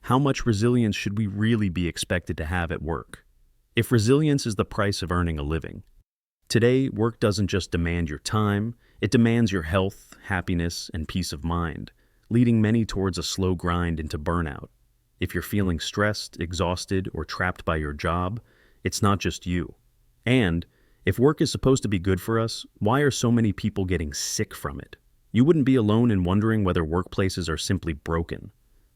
How much resilience should we really be expected to have at work? If resilience is the price of earning a living. Today, work doesn't just demand your time, it demands your health, happiness, and peace of mind, leading many towards a slow grind into burnout. If you're feeling stressed, exhausted, or trapped by your job, it's not just you. And if work is supposed to be good for us, why are so many people getting sick from it? You wouldn't be alone in wondering whether workplaces are simply broken.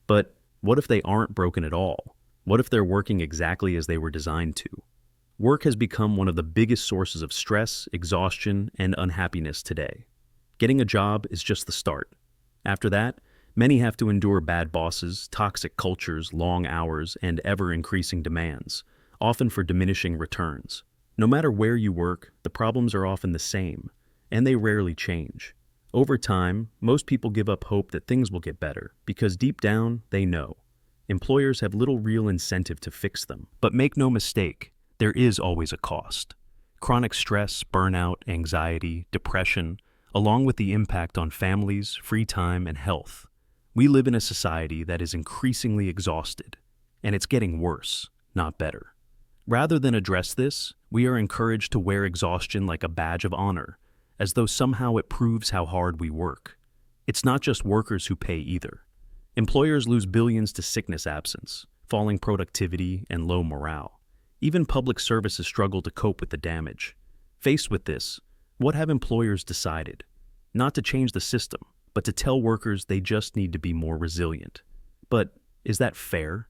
But what if they aren't broken at all? What if they're working exactly as they were designed to? Work has become one of the biggest sources of stress, exhaustion, and unhappiness today. Getting a job is just the start. After that, many have to endure bad bosses, toxic cultures, long hours, and ever-increasing demands, often for diminishing returns. No matter where you work, the problems are often the same, and they rarely change. Over time, most people give up hope that things will get better, because deep down, they know. Employers have little real incentive to fix them. But make no mistake, there is always a cost. Chronic stress, burnout, anxiety, depression, along with the impact on families, free time, and health. We live in a society that is increasingly exhausted, and it's getting worse, not better. Rather than address this, we are encouraged to wear exhaustion like a badge of honor, as though somehow it proves how hard we work. It's not just workers who pay either. Employers lose billions to sickness absence, falling productivity, and low morale. Even public services struggle to cope with the damage. Faced with this, what have employers decided? Not to change the system, but to tell workers they just need to be more resilient. But is that fair?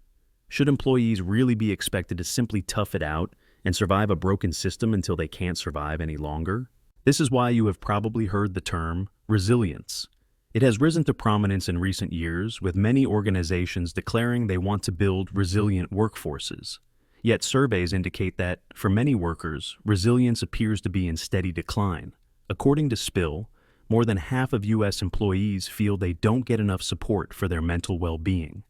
Should employees really be expected to simply tough it out and survive a broken system until they can't survive any longer? This is why you have probably heard the term resilience. It has risen to prominence in recent years, with many organizations declaring they want to build resilient workforces. Yet surveys indicate that, for many workers, resilience appears to be in steady decline. According to Spill, more than half of U.S. employees feel they don't get enough support for their mental well-being.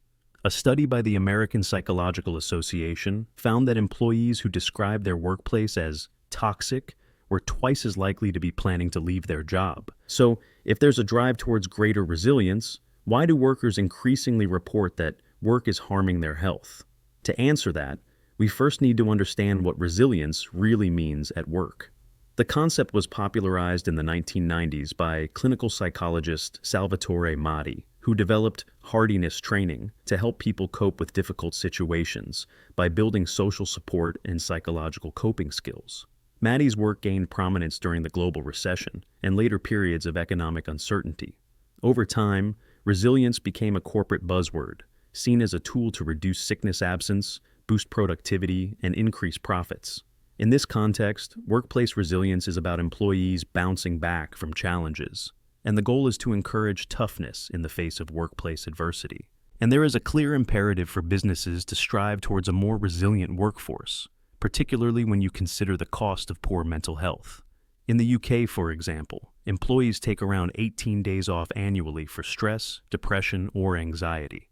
A study by the American Psychological Association found that employees who describe their workplace as toxic were twice as likely to be planning to leave their job. So, if there's a drive towards greater resilience, why do workers increasingly report that work is harming their health? To answer that, we first need to understand what resilience really means at work. The concept was popularized in the 1990s by clinical psychologist Salvatore Madi, who developed hardiness training to help people cope with difficult situations by building social support and psychological coping skills. Maddie's work gained prominence during the global recession and later periods of economic uncertainty. Over time, resilience became a corporate buzzword, seen as a tool to reduce sickness absence, boost productivity, and increase profits. In this context, workplace resilience is about employees bouncing back from challenges, and the goal is to encourage toughness in the face of workplace adversity. And there is a clear imperative for businesses to strive towards a more resilient workforce, particularly when you consider the cost of poor mental health. In the UK, for example, employees take around 18 days off annually for stress, depression, or anxiety.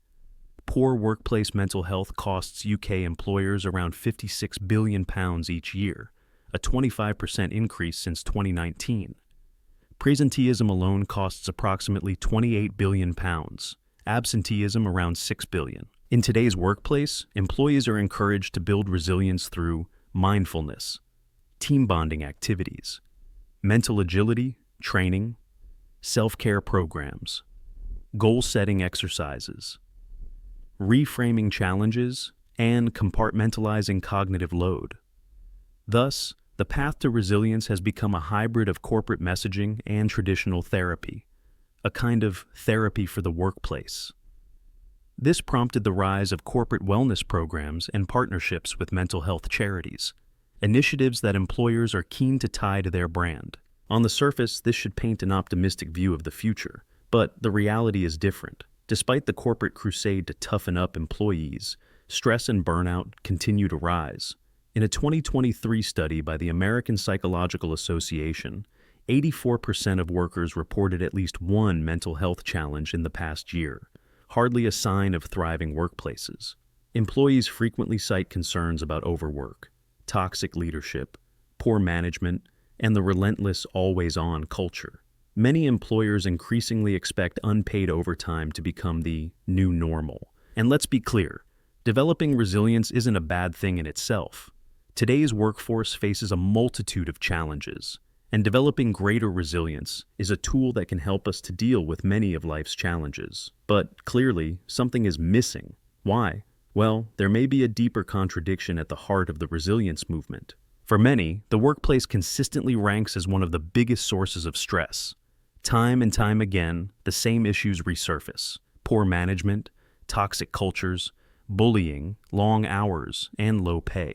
Poor workplace mental health costs UK employers around £56 billion each year, a 25% increase since 2019. Presenteeism alone costs approximately £28 billion, absenteeism around $6 billion. In today's workplace, employees are encouraged to build resilience through mindfulness, team bonding activities, mental agility, training, self-care programs, goal-setting exercises, reframing challenges, and compartmentalizing cognitive load. Thus, the path to resilience has become a hybrid of corporate messaging and traditional therapy, a kind of therapy for the workplace. This prompted the rise of corporate wellness programs and partnerships with mental health charities, initiatives that employers are keen to tie to their brand. On the surface, this should paint an optimistic view of the future, but the reality is different. Despite the corporate crusade to toughen up employees, stress and burnout continue to rise. In a 2023 study by the American Psychological Association, 84% of workers reported at least one mental health challenge in the past year, hardly a sign of thriving workplaces. Employees frequently cite concerns about overwork, toxic leadership, poor management, and the relentless always-on culture. Many employers increasingly expect unpaid overtime to become the new normal, And let's be clear, developing resilience isn't a bad thing in itself. Today's workforce faces a multitude of challenges, and developing greater resilience is a tool that can help us to deal with many of life's challenges. But clearly, something is missing. Why? Well, there may be a deeper contradiction at the heart of the resilience movement. For many, the workplace consistently ranks as one of the biggest sources of stress. Time and time again, the same issues resurface: poor management, toxic cultures, bullying, long hours, and low pay.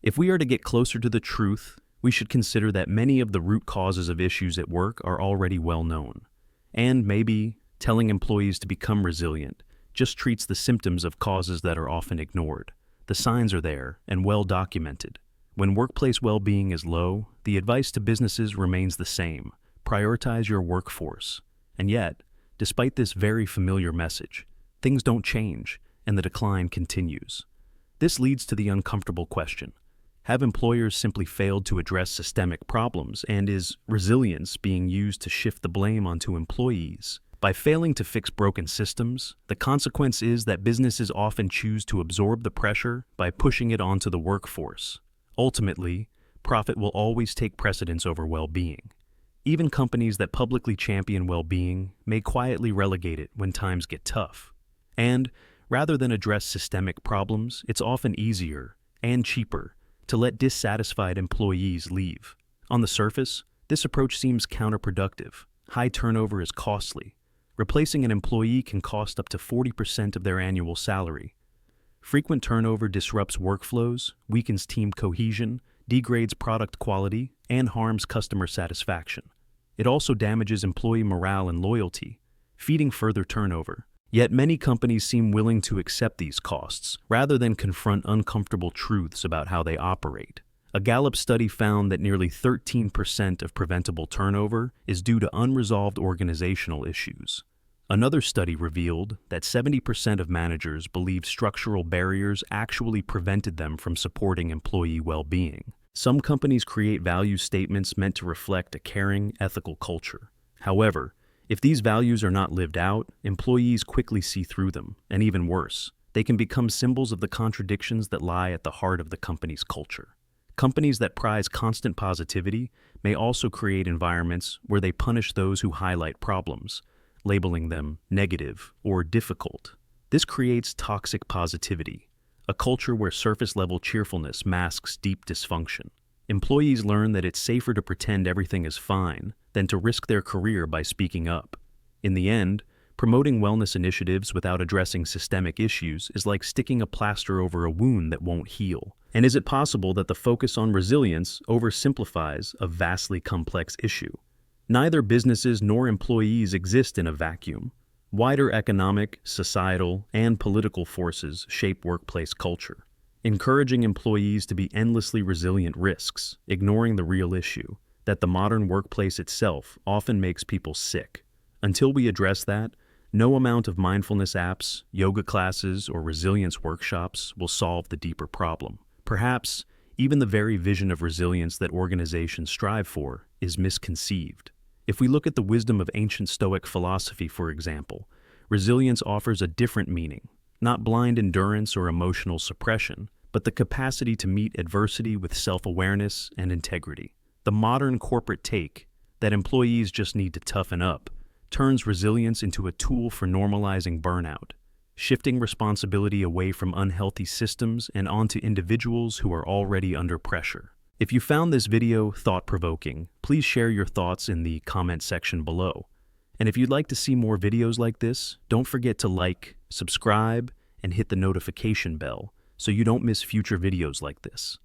If we are to get closer to the truth, we should consider that many of the root causes of issues at work are already well known. And maybe telling employees to become resilient just treats the symptoms of causes that are often ignored. The signs are there and well documented. When workplace well-being is low, the advice to businesses remains the same: prioritize your workforce. And yet, despite this very familiar message, things don't change, and the decline continues. This leads to the uncomfortable question: have employers simply failed to address systemic problems, and is resilience being used to shift the blame onto employees? By failing to fix broken systems, the consequence is that businesses often choose to absorb the pressure by pushing it onto the workforce. Ultimately, profit will always take precedence over well-being. Even companies that publicly champion well-being may quietly relegate it when times get tough. And rather than address systemic problems, it's often easier and cheaper to let dissatisfied employees leave. On the surface, this approach seems counterproductive. High turnover is costly. Replacing an employee can cost up to 40% of their annual salary. Frequent turnover disrupts workflows, weakens team cohesion, degrades product quality, and harms customer satisfaction. It also damages employee morale and loyalty, feeding further turnover. Yet many companies seem willing to accept these costs, rather than confront uncomfortable truths about how they operate. A Gallup study found that nearly 13% of preventable turnover is due to unresolved organizational issues. Another study revealed that 70% of managers believe structural barriers actually prevented them from supporting employee well-being. Some companies create value statements meant to reflect a caring, ethical culture. However, if these values are not lived out, employees quickly see through them, and even worse, they can become symbols of the contradictions that lie at the heart of the company's culture. Companies that prize constant positivity may also create environments where they punish those who highlight problems, labeling them negative or difficult. This creates toxic positivity, a culture where surface-level cheerfulness masks deep dysfunction. Employees learn that it's safer to pretend everything is fine than to risk their career by speaking up. In the end, promoting wellness initiatives without addressing systemic issues is like sticking a plaster over a wound that won't heal. And is it possible that the focus on resilience oversimplifies a vastly complex issue? Neither businesses nor employees exist in a vacuum. Wider economic, societal, and political forces shape workplace culture. Encouraging employees to be endlessly resilient risks, ignoring the real issue, that the modern workplace itself often makes people sick. Until we address that, no amount of mindfulness apps, yoga classes, or resilience workshops will solve the deeper problem. Perhaps even the very vision of resilience that organizations strive for is misconceived. If we look at the wisdom of ancient Stoic philosophy, for example, resilience offers a different meaning, not blind endurance or emotional suppression, but the capacity to meet adversity with self-awareness and integrity. The modern corporate take, that employees just need to toughen up, turns resilience into a tool for normalizing burnout, shifting responsibility away from unhealthy systems and onto individuals who are already under pressure. If you found this video thought-provoking, please share your thoughts in the comment section below. And if you'd like to see more videos like this, don't forget to like, subscribe, and hit the notification bell so you don't miss future videos like this.